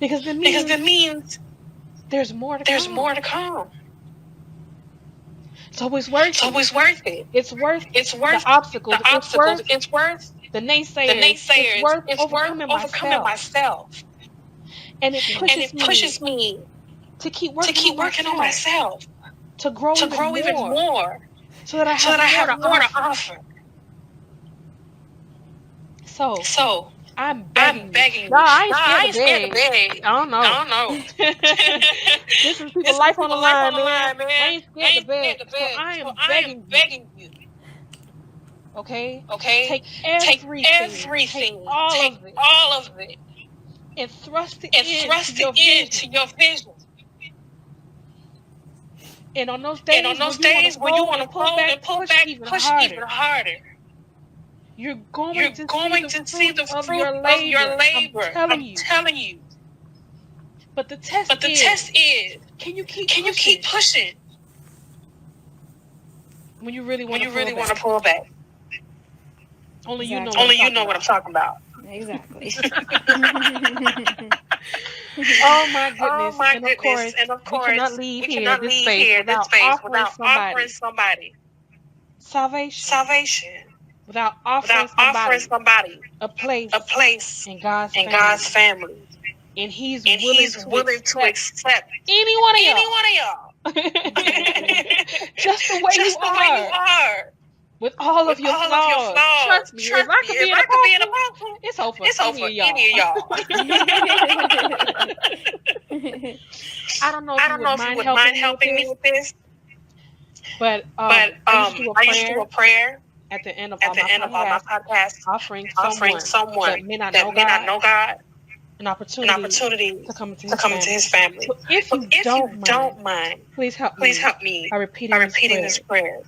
Because it Because means it means there's more to there's more come. to come. So it's worth So it. it's worth it. It's worth It's the worth obstacles. the It's obstacles. worth It's worth the the naysayers. It's naysayers. worth It's worth overcoming overcoming myself. myself. And it Yeah. And pushes it pushes me me to keep to working on keep working on myself, myself, to grow to even grow even more, more, so that I so have that I more have to more to offer. offer. So So I'm I'm begging you. begging No, you. I ain't Nah, scared I to ain't scared to beg. beg. I don't know. I don't know. This is people This is life on the people life on line, the man. line, man. I ain't I scared to ain't beg. scared to So beg. I So am I am begging you, begging you. okay? Okay? Take Take everything, take everything, all take of it, all of it, and thrust it and into thrust your it into vision. your vision. And on those And on days when those you want to days when you fold want and to pull fold back, and pull push back, even push harder. even harder, You're going you're to see going the to see fruit the of fruit your of your labor. I'm labor. telling I'm you. telling you. But the test But the is, test is, can you keep can you keep pushing pushing when you really when want to you pull really want to back? pull back? Only you know Exactly. what I'm Only you talking know what I'm about. talking about. Exactly. Oh my Oh goodness. my And of goodness. course, And of we cannot course, leave we here, cannot this leave space, here, this without space, offering without offering somebody somebody salvation, salvation, without offering without offering somebody somebody a a place place in God's in God's family. family. And He's And willing He's to willing to accept accept any one of any y'all. one of y'all. Exactly. Just the way you Just the way you are. are. With all of With your all of your flaws. flaws. Trust me, if Trust I me, could be if an I could be an apostle, apostle, it's over it's any over of y'all. any of y'all. I don't know if I you don't would know if you mind would mind helping me with helping me this, with this, but but I used to do a I used to do prayer a prayer at the end of at all the my end of all my podcasts, podcasts, offering offering someone someone that may not that know may not God know God an an opportunity opportunity to come into to His come into family. His family. So if So you if you don't mind, don't mind, please help please me help me by by repeating these repeating this prayers. prayer.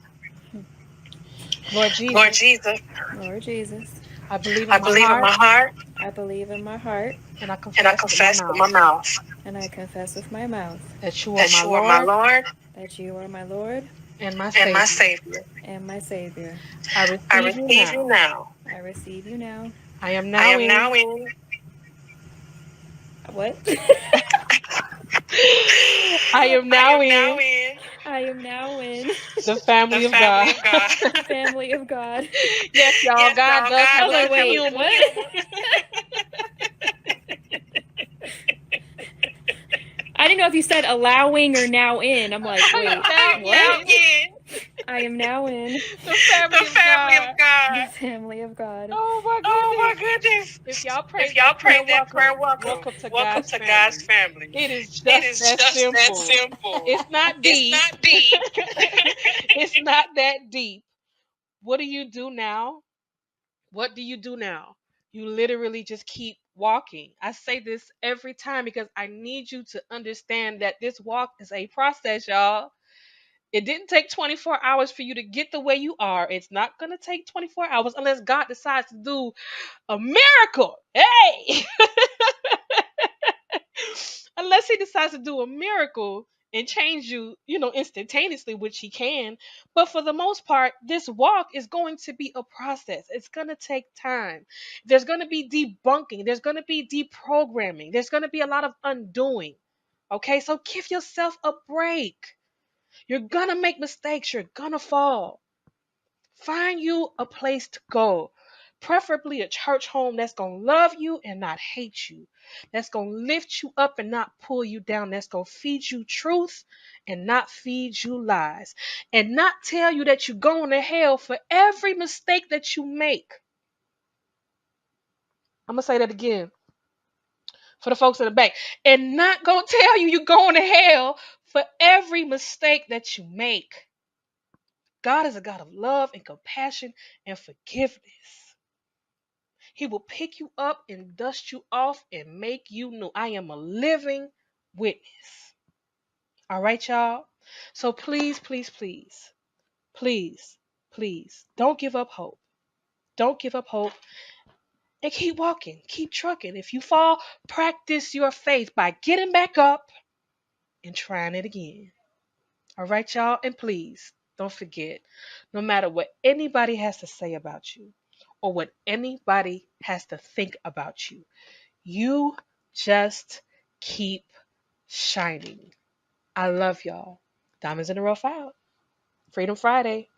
Lord Lord Jesus, Jesus, Lord Jesus, I believe I in my believe in heart my heart I believe in my heart and I and I confess with my confess with mouth my mouth and I confess with my mouth that you are that my you are my Lord Lord that you are my Lord and my and my Savior. Savior. and my Savior. I I receive you receive you now. now. I receive you now. I am I now am in. now in. What? I am I now am now in in I am now in the the family of God. family of God. the family of God. Yes, y'all, Yes, God y'all, does God I have was a like, does sense of have a wait, sense humor. of what? I didn't know if you said allowing or now in. I'm like, I wait, am now I am now what? in I am now in the family the of family God. of God. the family of God. Oh my Oh my goodness. goodness. If y'all If prayed y'all that prayer, prayed that prayer, welcome. welcome. Welcome to Welcome God's to God's family. family. It is It just is that just that simple. simple. It's not It's deep. not deep. It's not that deep. What do you do now? What do you do now? You literally just keep walking. I say this every time because I need you to understand that this walk is a process, y'all. It didn't take 24 hours for you to get the way you are. It's not going to take 24 hours unless God decides to do a miracle. Hey! Unless he decides to do a miracle and change you, instantaneously, which he can. But for the most part, this walk is going to be a process. It's going to take time. There's going to be debunking, there's going to be deprogramming, there's going to be a lot of undoing. Okay, so give yourself a break. You're going to make mistakes, you're going to fall. Find you a place to go. Preferably a church home that's going to love you and not hate you. That's going to lift you up and not pull you down. That's going to feed you truth and not feed you lies. And not tell you that you're going to hell for every mistake that you make. I'm going to say that again for the folks in the back. And not going to tell you you're going to hell for every mistake that you make. God is a God of love and compassion and forgiveness. He will pick you up and dust you off and make you new. I am a living witness. All right, y'all? So please, please, please, please, please, don't give up hope. Don't give up hope and keep walking, keep trucking. If you fall, practice your faith by getting back up and trying it again. All right, y'all? And please, don't forget, no matter what anybody has to say about you or what anybody has to think about you, you just keep shining. I love y'all. Diamonds in the Rough out. Freedom Friday.